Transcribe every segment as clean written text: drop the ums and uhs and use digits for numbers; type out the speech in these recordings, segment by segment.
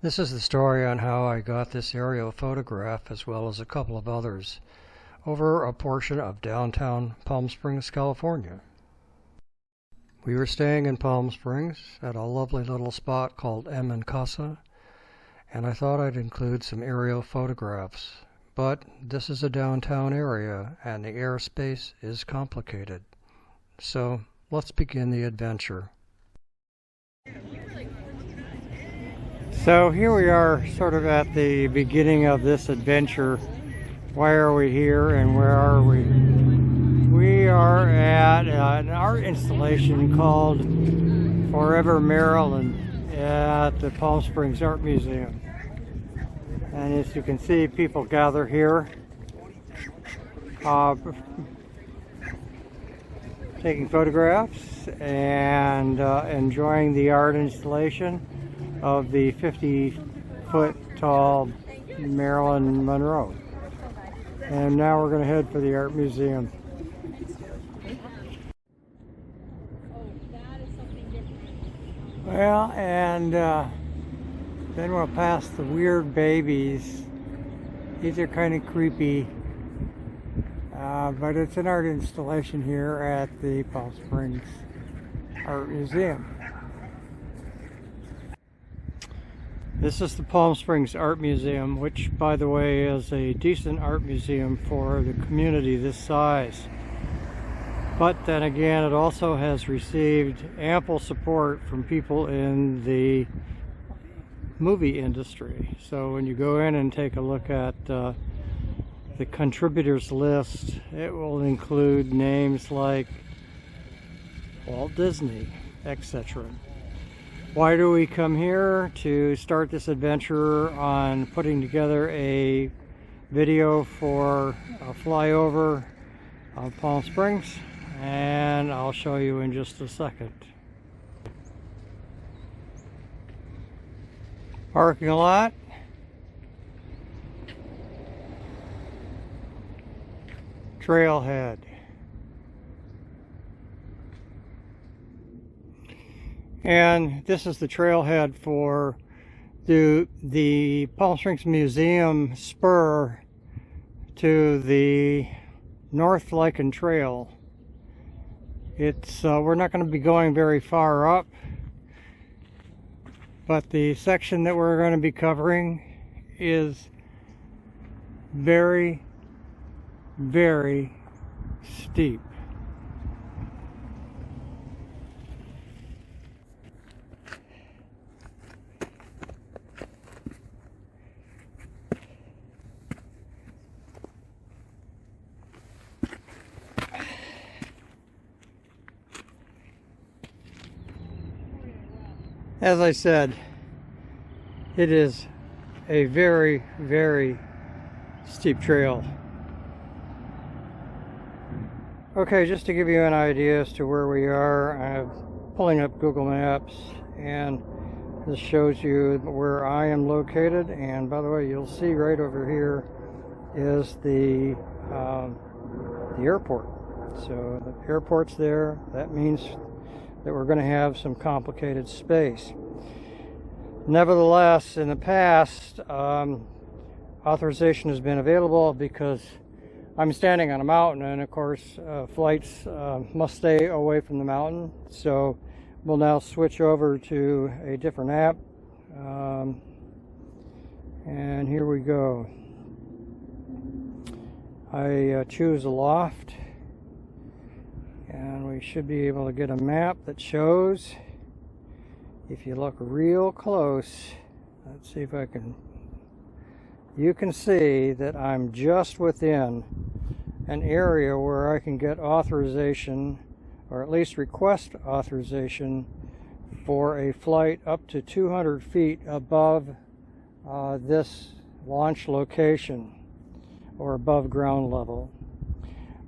This is the story on how I got this aerial photograph, as well as a couple of others, over a portion of downtown Palm Springs, California. We were staying in Palm Springs at a lovely little spot called M and Casa, and I thought I'd include some aerial photographs. But this is a downtown area, and the airspace is complicated. So let's begin the adventure. So here we are, sort of at the beginning of this adventure. Why are we here and where are we? We are at an art installation called Forever Maryland at the Palm Springs Art Museum. And as you can see, people gather here, taking photographs and enjoying the art installation of the 50-foot tall Marilyn Monroe. And now we're going to head for the art museum. Well, and then we'll pass the weird babies. These are kind of creepy, but it's an art installation here at the Palm Springs Art Museum. This is the Palm Springs Art Museum, which, by the way, is a decent art museum for the community this size. But then again, it also has received ample support from people in the movie industry. So when you go in and take a look at the contributors list, it will include names like Walt Disney, etc. Why do we come here? To start this adventure on putting together a video for a flyover of Palm Springs, and I'll show you in just a second. Parking lot. Trailhead. And this is the trailhead for the Palm Springs Museum spur to the North Lichen Trail. It's we're not going to be going very far up, but the section that we're going to be covering is very, very steep. As I said, it is a very, very steep trail. Okay, just to give you an idea as to where we are, I'm pulling up Google Maps, and this shows you where I am located. And by the way, you'll see right over here is the airport. So the airport's there. That means that we're going to have some complicated space. Nevertheless, in the past, authorization has been available because I'm standing on a mountain, and of course flights must stay away from the mountain. So we'll now switch over to a different app, and here we go. I choose a loft, and we should be able to get a map that shows, if you look real close, let's see if I can, you can see that I'm just within an area where I can get authorization, or at least request authorization, for a flight up to 200 feet above this launch location, or above ground level.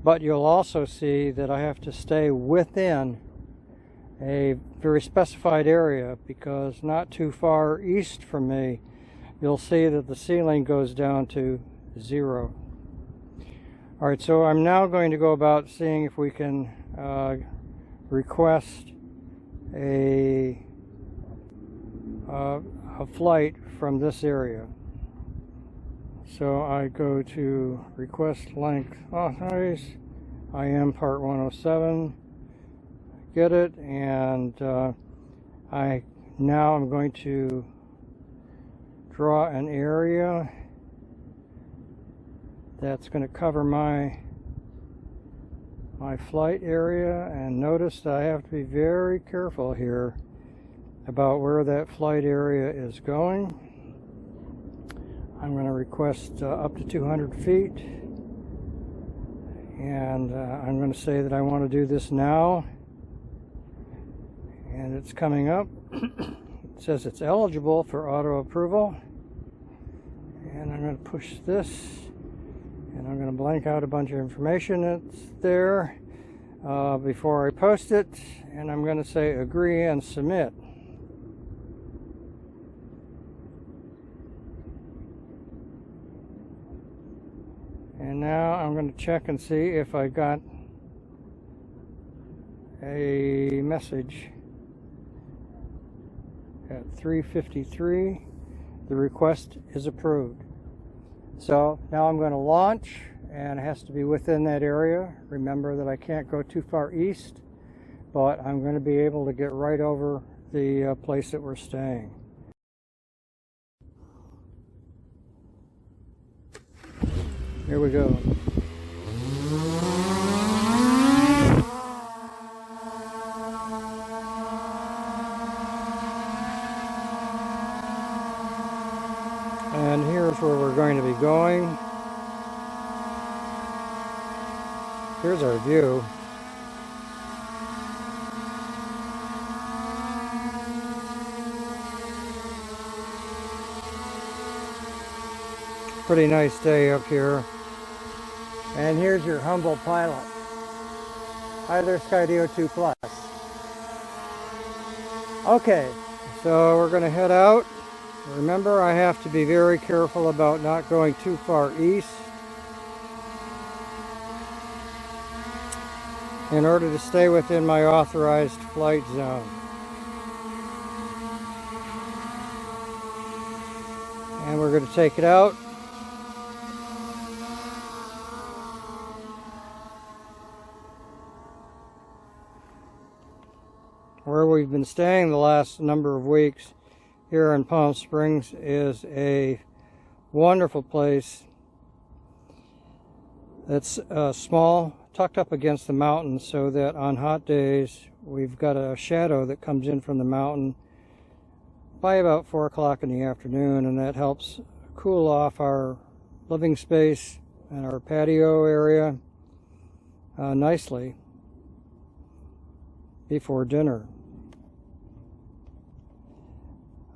But you'll also see that I have to stay within a very specified area, because not too far east from me, you'll see that the ceiling goes down to 0. All right, so I'm now going to go about seeing if we can request a a flight from this area. So I go to request length authorized, IM part 107, get it, and now I'm going to draw an area that's going to cover my flight area, and notice that I have to be very careful here about where that flight area is going. I'm going to request up to 200 feet, and I'm going to say that I want to do this now, and it's coming up. It says it's eligible for auto approval, and I'm going to push this, and I'm going to blank out a bunch of information that's there before I post it, and I'm going to say agree and submit. And now I'm going to check and see if I got a message at 3:53. The request is approved. So now I'm going to launch, and it has to be within that area. Remember that I can't go too far east, but I'm going to be able to get right over the place that we're staying. Here we go. And here's where we're going to be going. Here's our view. Pretty nice day up here. And here's your humble pilot. Hi there, Skydio 2 Plus. Okay, so we're going to head out. Remember, I have to be very careful about not going too far east in order to stay within my authorized flight zone. And we're going to take it out. Where we've been staying the last number of weeks here in Palm Springs is a wonderful place that's small, tucked up against the mountain, so that on hot days we've got a shadow that comes in from the mountain by about 4 o'clock in the afternoon, and that helps cool off our living space and our patio area nicely before dinner.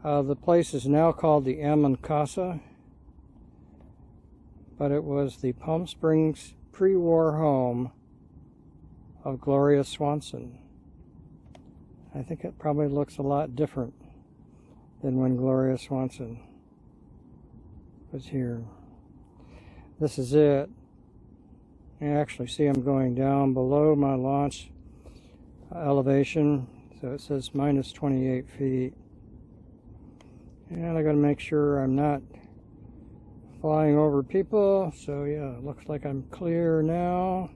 The place is now called the M Casa, but it was the Palm Springs pre-war home of Gloria Swanson. I think it probably looks a lot different than when Gloria Swanson was here. This is it. You actually see I'm going down below my launch elevation, so it says minus 28 feet. And I got to make sure I'm not flying over people. So yeah, it looks like I'm clear now.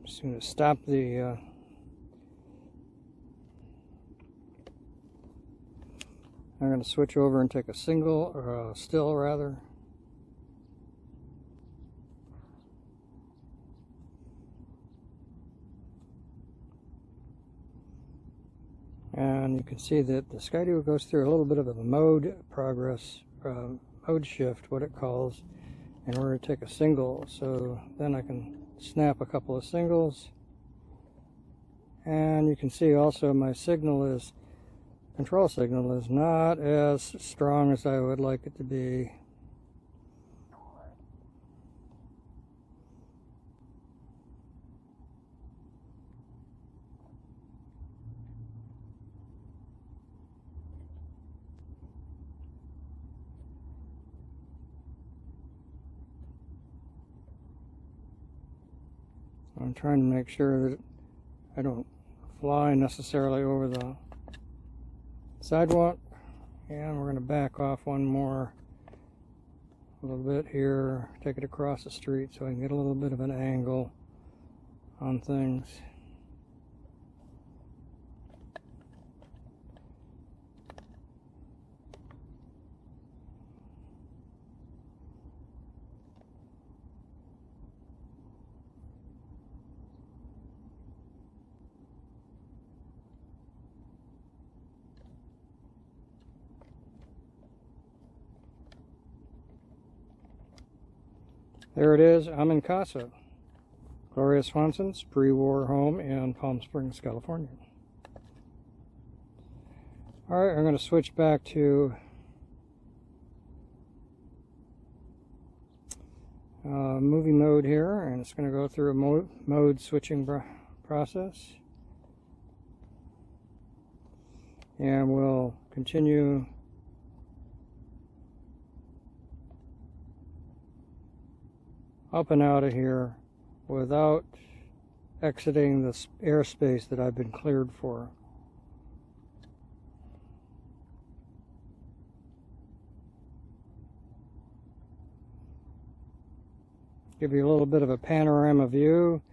Just going to stop the I'm going to switch over and take a single, or a still rather. And you can see that the Skydio goes through a little bit of a mode shift, what it calls, and we're going to take a single, so then I can snap a couple of singles. And you can see also my signal is control signal is not as strong as I would like it to be. I'm trying to make sure that I don't fly necessarily over the sidewalk. And we're going to back off one more a little bit here, take it across the street so I can get a little bit of an angle on things. There it is. I'm in Casa, Gloria Swanson's pre-war home in Palm Springs, California. Alright, I'm going to switch back to movie mode here, and it's going to go through a mode switching process. And we'll continue up and out of here without exiting the airspace that I've been cleared for. Give you a little bit of a panorama view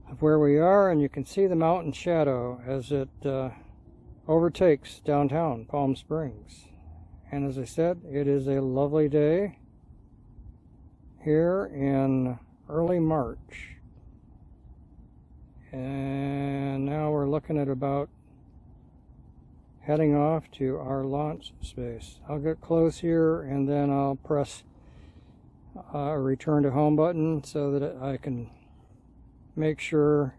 of where we are, and you can see the mountain shadow as it overtakes downtown Palm Springs. And as I said, it is a lovely day here in early March, and now we're looking at about heading off to our launch space. I'll get close here and then I'll press a return to home button so that I can make sure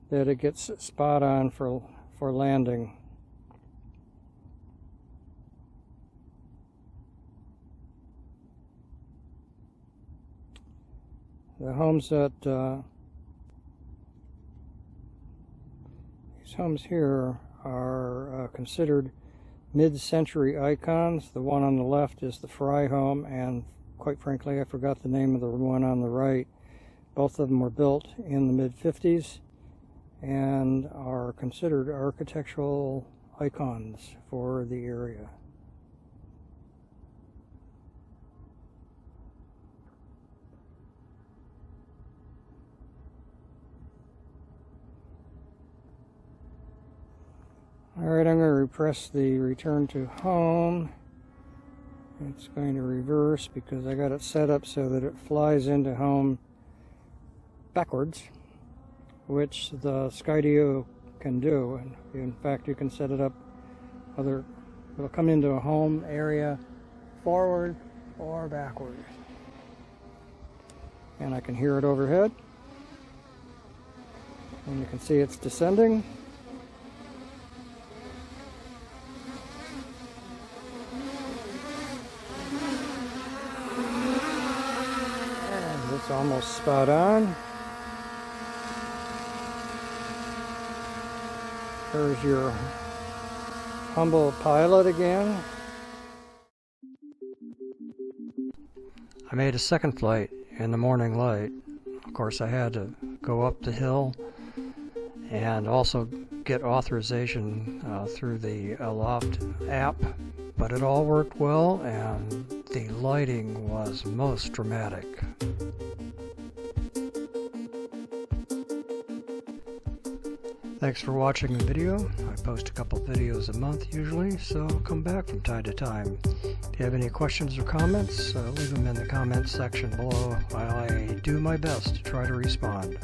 that it gets spot on for landing. The homes that these homes here are considered mid-century icons. The one on the left is the Fry home, and quite frankly I forgot the name of the one on the right. Both of them were built in the mid-50s and are considered architectural icons for the area. Alright, I'm going to repress the return to home. It's going to reverse because I got it set up so that it flies into home backwards, which the Skydio can do. And in fact, you can set it up it'll come into a home area forward or backward. And I can hear it overhead. And you can see it's descending. It's almost spot on. There's your humble pilot again. I made a second flight in the morning light. Of course, I had to go up the hill and also get authorization through the Aloft app, but it all worked well and the lighting was most dramatic. Thanks for watching the video. I post a couple videos a month usually, so come back from time to time. If you have any questions or comments, leave them in the comments section below while I do my best to try to respond.